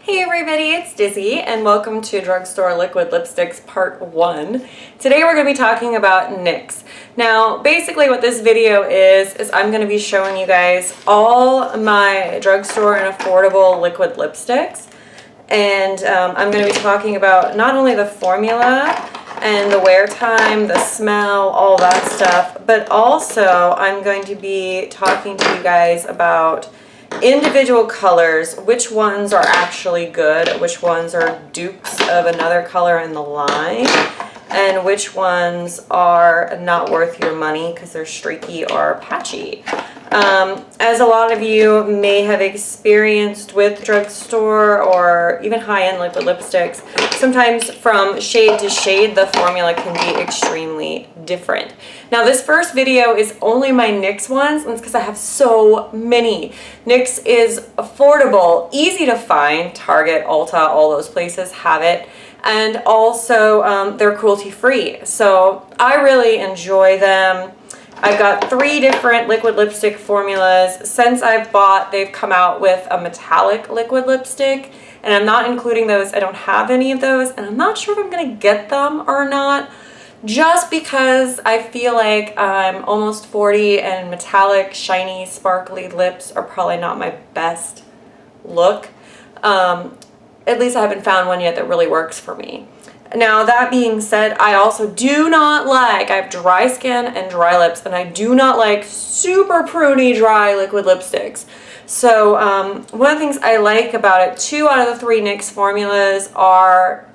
Hey everybody, it's Dizzy and welcome to Drugstore Liquid Lipsticks Part 1. Today we're going to be talking about NYX. Now basically what this video is I'm going to be showing you guys all my drugstore and affordable liquid lipsticks. And I'm going to be talking about not only the formula and the wear time, the smell, all that stuff, but also I'm going to be talking to you guys about individual colors, which ones are actually good, which ones are dupes of another color in the line, and which ones are not worth your money because they're streaky or patchy. As a lot of you may have experienced with drugstore or even high-end liquid lipsticks, sometimes from shade to shade the formula can be extremely different. Now this first video is only my NYX ones, and it's because I have so many. NYX is affordable, easy to find. Target, Ulta, all those places have it. And also they're cruelty-free, so I really enjoy them. I've got 3 different liquid lipstick formulas. Since I've bought, they've come out with a metallic liquid lipstick, and I'm not including those. I don't have any of those, and I'm not sure if I'm going to get them or not, just because I feel like I'm almost 40 and metallic, shiny, sparkly lips are probably not my best look. At least I haven't found one yet that really works for me. Now that being said, I also do not like, I have dry skin and dry lips, and I do not like super pruny dry liquid lipsticks. So one of the things I like about it, 2 out of the 3 NYX formulas are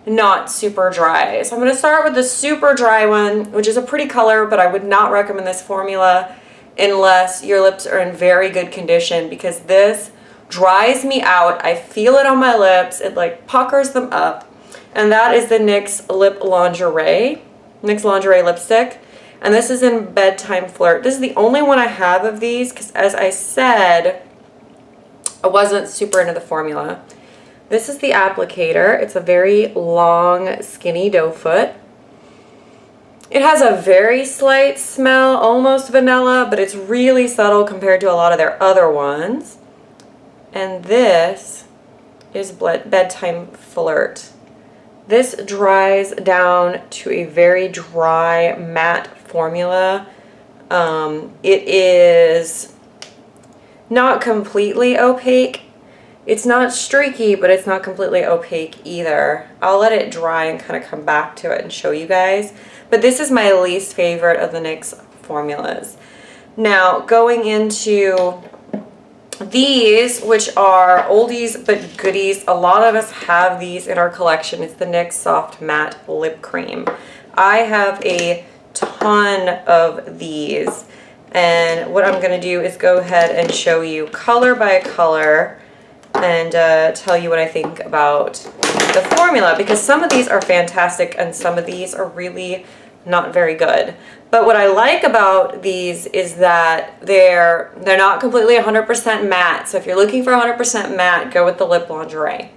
not super dry. So I'm going to start with the super dry one, which is a pretty color, but I would not recommend this formula unless your lips are in very good condition, because this dries me out. I feel it on my lips. It like puckers them up. And that is the NYX NYX Lingerie lipstick. And this is in Bedtime Flirt. This is the only one I have of these because, as I said, I wasn't super into the formula. This is the applicator. It's a very long, skinny doe foot. It has a very slight smell, almost vanilla, but it's really subtle compared to a lot of their other ones. And this is Bedtime Flirt. This dries down to a very dry, matte formula. It is not completely opaque. It's not streaky, but it's not completely opaque either. I'll let it dry and kind of come back to it and show you guys. But this is my least favorite of the NYX formulas. Now, going into these, which are oldies but goodies, a lot of us have these in our collection. It's the NYX Soft Matte Lip Cream. I have a ton of these, and what I'm going to do is go ahead and show you color by color and tell you what I think about the formula, because some of these are fantastic and some of these are really not very good. But what I like about these is that they're not completely 100% matte. So if you're looking for 100% matte, go with the Lip Lingerie.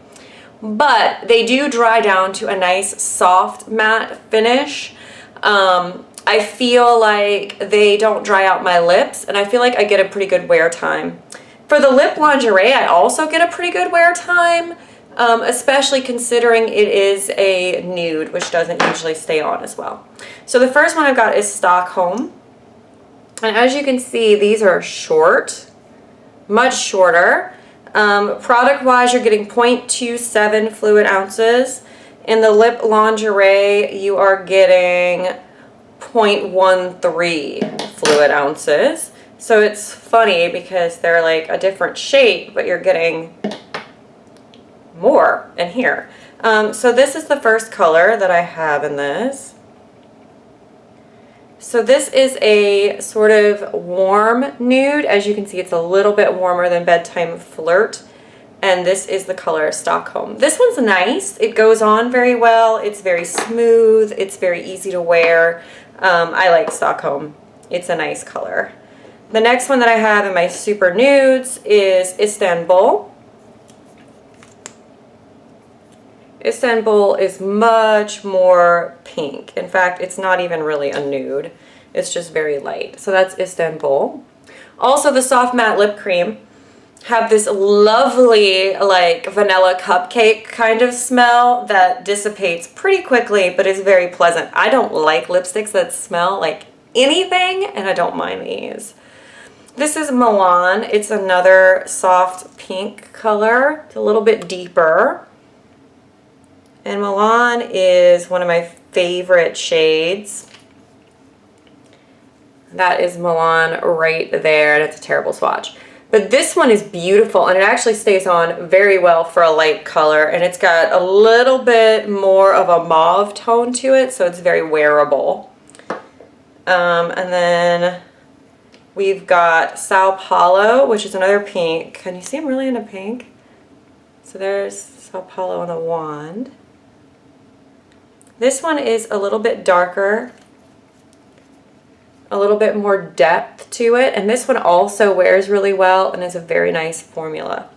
But they do dry down to a nice soft matte finish. I feel like they don't dry out my lips, and I feel like I get a pretty good wear time. For the Lip Lingerie, I also get a pretty good wear time, especially considering it is a nude, which doesn't usually stay on as well. So the first one I've got is Stockholm. And as you can see, these are short, much shorter. Product-wise, you're getting 0.27 fluid ounces. In the Lip Lingerie, you are getting 0.13 fluid ounces. So it's funny because they're like a different shape, but you're getting more in here. So this is the first color that I have in this. So this is a sort of warm nude. As you can see, it's a little bit warmer than Bedtime Flirt. And this is the color Stockholm. This one's nice. It goes on very well. It's very smooth. It's very easy to wear. I like Stockholm. It's a nice color. The next one that I have in my super nudes is Istanbul. Istanbul is much more pink. In fact, it's not even really a nude. It's just very light. So that's Istanbul. Also, the Soft Matte Lip Cream have this lovely like vanilla cupcake kind of smell that dissipates pretty quickly but is very pleasant. I don't like lipsticks that smell like anything, and I don't mind these. This is Milan. It's another soft pink color. It's a little bit deeper. And Milan is one of my favorite shades. That is Milan right there, and it's a terrible swatch. But this one is beautiful, and it actually stays on very well for a light color, and it's got a little bit more of a mauve tone to it, so it's very wearable. And then we've got Sao Paulo, which is another pink. Can you see I'm really into pink? So there's Sao Paulo on the wand. This one is a little bit darker, a little bit more depth to it, and this one also wears really well and is a very nice formula.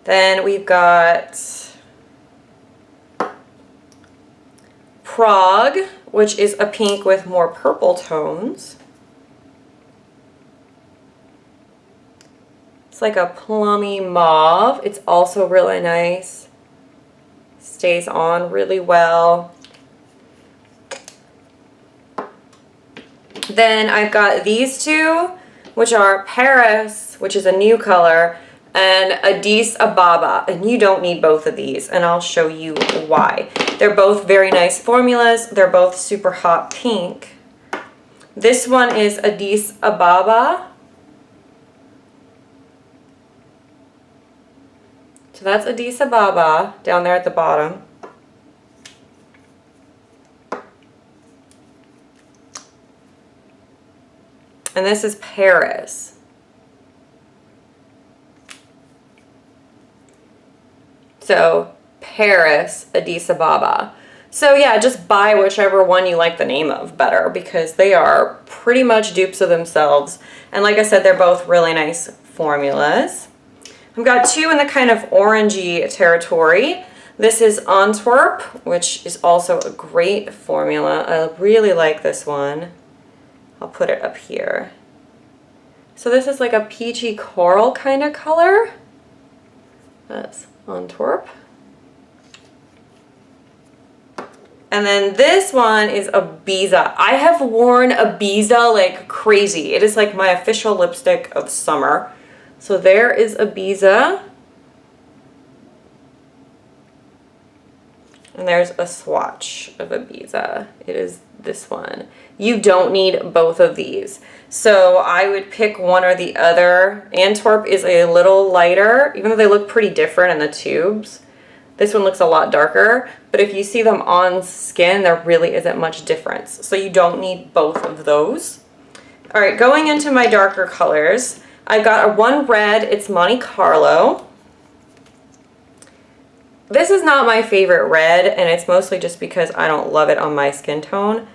Then we've got Prague, which is a pink with more purple tones. It's like a plummy mauve. It's also really nice. Stays on really well. Then I've got these two, which are Paris, which is a new color, and Addis Ababa, and you don't need both of these, and I'll show you why. They're both very nice formulas. They're both super hot pink. This one is Addis Ababa. So that's Addis Ababa down there at the bottom. And this is Paris. So Paris, Addis Ababa. So yeah, just buy whichever one you like the name of better, because they are pretty much dupes of themselves. And like I said, they're both really nice formulas. I've got two in the kind of orangey territory. This is Antwerp, which is also a great formula. I really like this one. I'll put it up here. So this is like a peachy coral kind of color. That's Antwerp. And then this one is Ibiza. I have worn Ibiza like crazy. It is like my official lipstick of summer. So there is Ibiza. And there's a swatch of Ibiza. It is this one. You don't need both of these. So I would pick one or the other. Antwerp is a little lighter, even though they look pretty different in the tubes. This one looks a lot darker, but if you see them on skin, there really isn't much difference. So you don't need both of those. All right, going into my darker colors, I've got a one red, it's Monte Carlo. This is not my favorite red, and it's mostly just because I don't love it on my skin tone.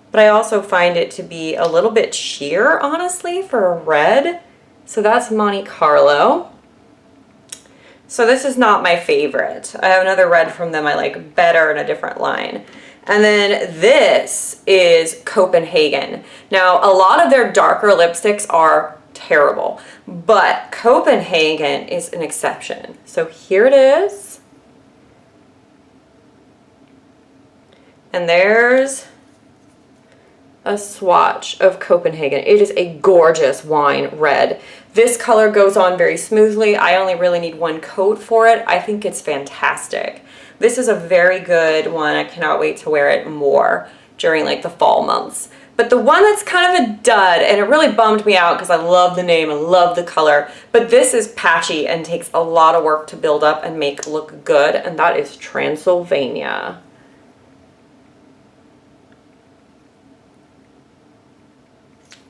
But I also find it to be a little bit sheer, honestly, for a red. So that's Monte Carlo. So this is not my favorite. I have another red from them I like better in a different line. And then this is Copenhagen. Now, a lot of their darker lipsticks are terrible, but Copenhagen is an exception. So here it is. And there's a swatch of Copenhagen. It is a gorgeous wine red. This color goes on very smoothly. I only really need one coat for it. I think it's fantastic. This is a very good one. I cannot wait to wear it more during like the fall months. But the one that's kind of a dud, and it really bummed me out because I love the name, I love the color, but this is patchy and takes a lot of work to build up and make look good, and that is Transylvania.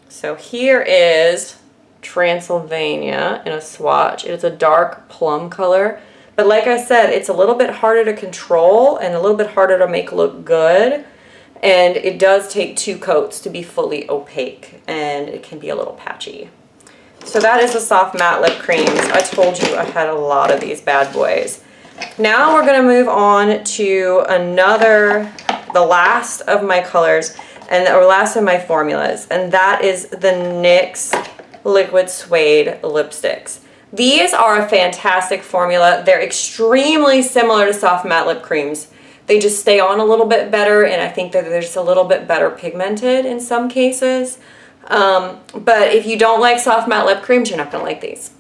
So here is Transylvania in a swatch. It is a dark plum color. But like I said, it's a little bit harder to control and a little bit harder to make look good. And it does take two coats to be fully opaque. And it can be a little patchy. So that is the soft matte lip creams. I told you I had a lot of these bad boys. Now we're going to move on to the last of my colors. And or last of my formulas, and that is the NYX liquid suede lipsticks. These are a fantastic formula. They're extremely similar to soft matte lip creams. They just stay on a little bit better, and I think that they're just a little bit better pigmented in some cases. But if you don't like soft matte lip creams, you're not going to like these.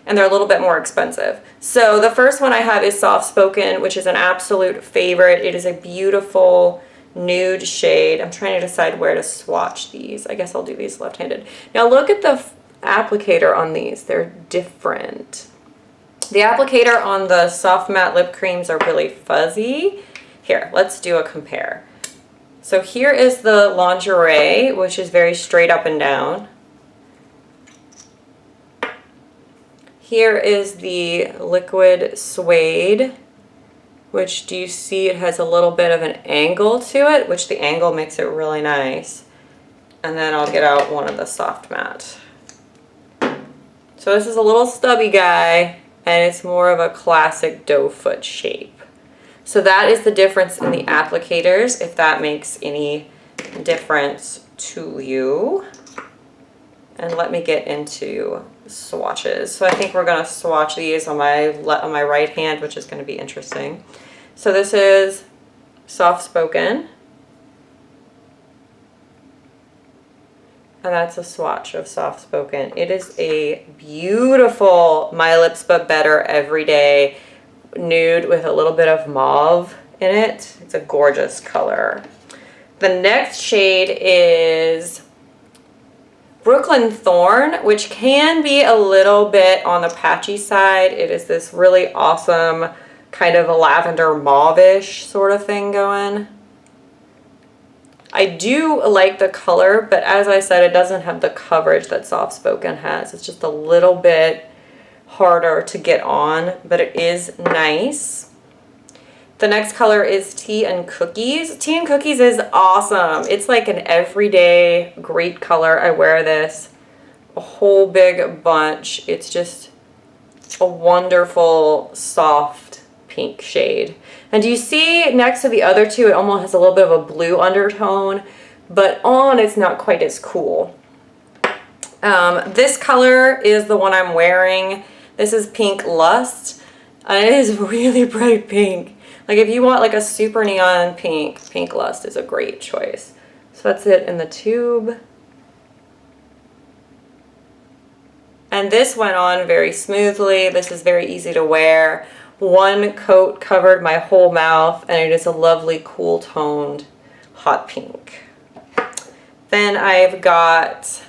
And they're a little bit more expensive. So the first one I have is Soft Spoken, which is an absolute favorite. It is a beautiful nude shade. I'm trying to decide where to swatch these. I guess I'll do these left-handed. Now look at the applicator on these. They're different. The applicator on the soft matte lip creams are really fuzzy. Here, let's do a compare. So here is the lingerie, which is very straight up and down. Here is the liquid suede, which, do you see it has a little bit of an angle to it, which the angle makes it really nice. And then I'll get out one of the soft matte. So this is a little stubby guy, and it's more of a classic doe foot shape. So that is the difference in the applicators, if that makes any difference to you. And let me get into swatches. So I think we're going to swatch these on my right hand, which is going to be interesting. So this is Soft Spoken. And that's a swatch of Soft Spoken. It is a beautiful My Lips But Better Everyday nude with a little bit of mauve in it. It's a gorgeous color. The next shade is Brooklyn Thorn, which can be a little bit on the patchy side. It is this really awesome kind of a lavender mauve-ish sort of thing going. I do like the color, but as I said, it doesn't have the coverage that Soft Spoken has. It's just a little bit harder to get on, but it is nice. The next color is Tea and Cookies. Tea and Cookies is awesome. It's like an everyday great color. I wear this a whole big bunch. It's just a wonderful soft pink shade. And do you see next to the other two, it almost has a little bit of a blue undertone, but on it's not quite as cool. This color is the one I'm wearing. This is Pink Lust, and it is really bright pink. Like if you want like a super neon pink, Pink Lust is a great choice. So that's it in the tube. And this went on very smoothly. This is very easy to wear. One coat covered my whole mouth, and it is a lovely cool toned hot pink. Then I've got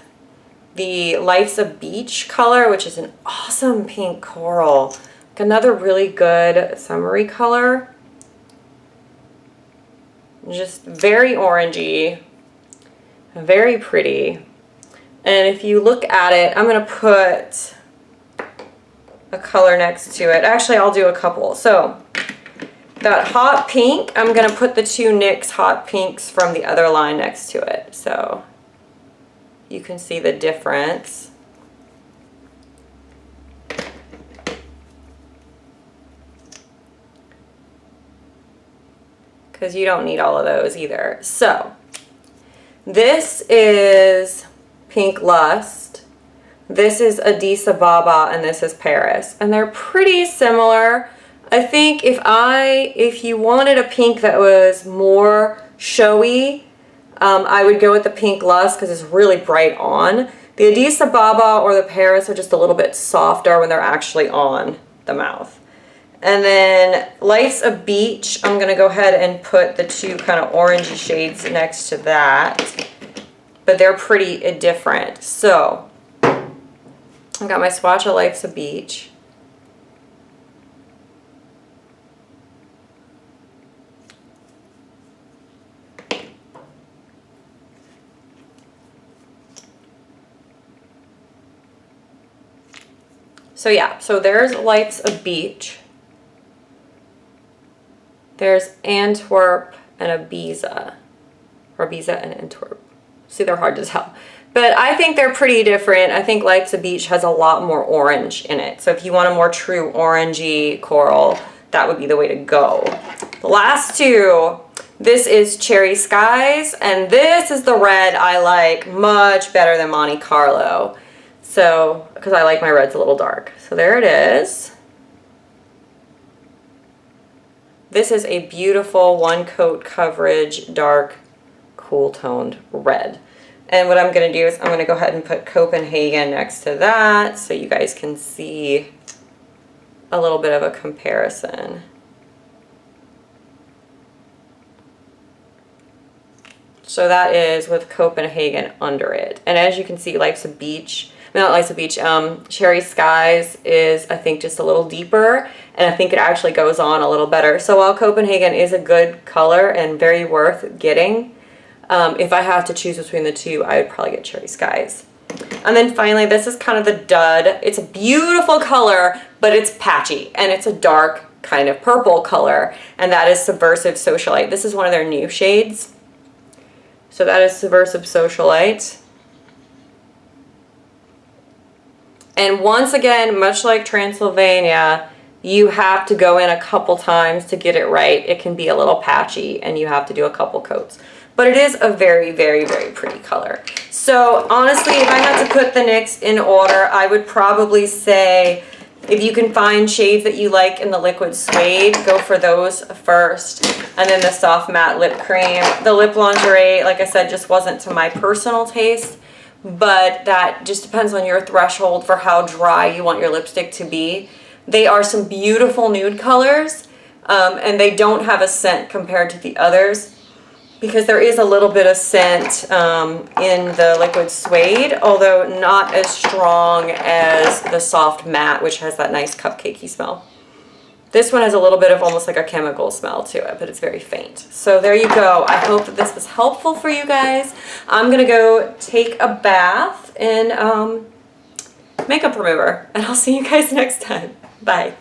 the Life's a Beach color, which is an awesome pink coral. Like another really good summery color. Just very orangey, very pretty. And if you look at it, I'm going to put a color next to it. Actually, I'll do a couple. So that hot pink, I'm going to put the two NYX hot pinks from the other line next to it. So you can see the difference. Because you don't need all of those either. So this is Pink Lust, this is Addis Ababa, and this is Paris. And they're pretty similar. I think if you wanted a pink that was more showy, I would go with the Pink Lust because it's really bright on. The Addis Ababa or the Paris are just a little bit softer when they're actually on the mouth. And then Life's a Beach, I'm going to go ahead and put the two kind of orangey shades next to that. But they're pretty different. So, I've got my swatch of Life's a Beach. So yeah, so there's Life's a Beach. There's Antwerp and Ibiza, or Ibiza and Antwerp. See, they're hard to tell. But I think they're pretty different. I think Life's a Beach has a lot more orange in it. So if you want a more true orangey coral, that would be the way to go. The last two, This is Cherry Skies, and this is the red I like much better than Monte Carlo. So, because I like my reds a little dark. So there it is. This is a beautiful one coat coverage, dark, cool toned red. And what I'm going to do is I'm going to go ahead and put Copenhagen next to that so you guys can see a little bit of a comparison. So that is with Copenhagen under it. And as you can see, Life's a Beach, not Life's a Beach, Cherry Skies is, I think, just a little deeper. And I think it actually goes on a little better. So while Copenhagen is a good color and very worth getting, if I have to choose between the two, I would probably get Cherry Skies. And then finally, this is kind of the dud. It's a beautiful color, but it's patchy. And it's a dark kind of purple color. And that is Subversive Socialite. This is one of their new shades. So that is Subversive Socialite. And once again, much like Transylvania, you have to go in a couple times to get it right. It can be a little patchy and you have to do a couple coats. But it is a very, very, very pretty color. So honestly, if I had to put the NYX in order, I would probably say if you can find shades that you like in the liquid suede, go for those first. And then the soft matte lip cream. The lip lingerie, like I said, just wasn't to my personal taste. But that just depends on your threshold for how dry you want your lipstick to be. They are some beautiful nude colors. And they don't have a scent compared to the others, because there is a little bit of scent in the liquid suede, although not as strong as the soft matte, which has that nice cupcakey smell. This one has a little bit of almost like a chemical smell to it, but it's very faint. So there you go. I hope that this was helpful for you guys. I'm gonna go take a bath in makeup remover, and I'll see you guys next time. Bye.